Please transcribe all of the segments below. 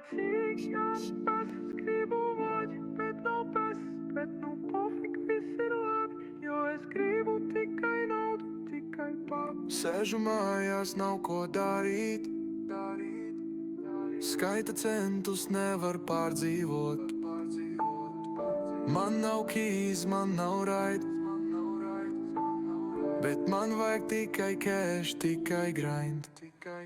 Garlaicīgs jāspēc, es gribu vaļ, bet nav pēc, bet nu pofik viss ir labi, jo es gribu tikai naudu, tikai papu. Sēžu mājās, nav ko darīt, skaita centus, nevar pārdzīvot. Man nav keys, man nav raid, bet man vajag tikai cash, tikai grind.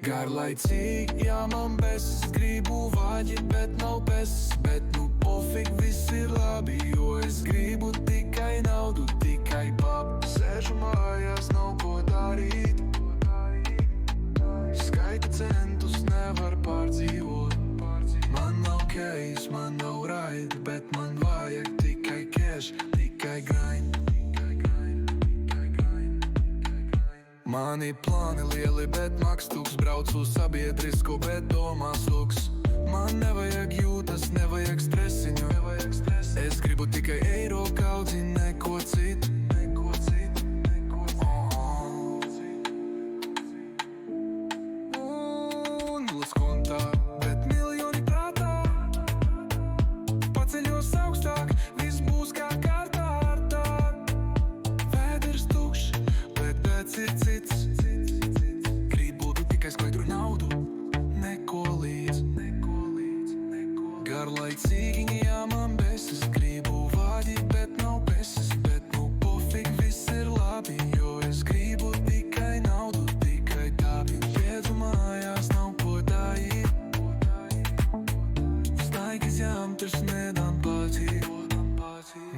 Garlaicīgi, jā, man besas, gribu vaļi, bet nav besas, bet nu pofik, viss ir labi, jo es gribu tikai naudu, tikai papu. Sēžu mājās, nav ko darīt, skaita centus, nevar pārdzīvot. Man nav keys, man nav raid, bet man vajag tikai cash, tikai grind. Mani plāni lieli, bet makstūks, braucu sabiedrisku, bet domās luks. Man nevajag jūtas, nevajag stresiņu, es gribu tikai eiro kaudzi, neko citu. Nulles kontā, bet miljoni prātā, paceļos augstāk, viss būs kā kārtā. Vēders tukšs, bet pēc ir cits. Gribu tikai skaidru naudu, neko līdz. Garlaicīgi, jā, man besas, gribu vaļi, bet nav besas, bet nu pofik, viss ir labi, jo es gribu tikai naudu, tikai tāpi. Piedu mājās, nav ko darīt, staigis jām, tas nedām patīk.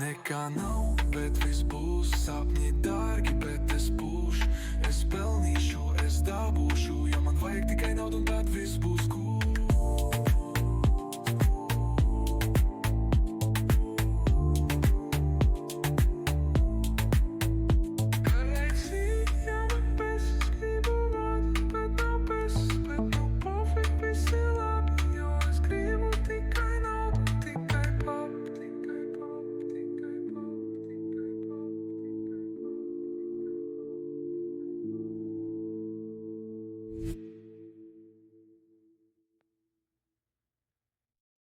Nekā nav, bet viss būs, sapņi dārgi, bet es būšu, es pelnīšu, es dabūšu, jo man vajag tikai naudu un tad viss būs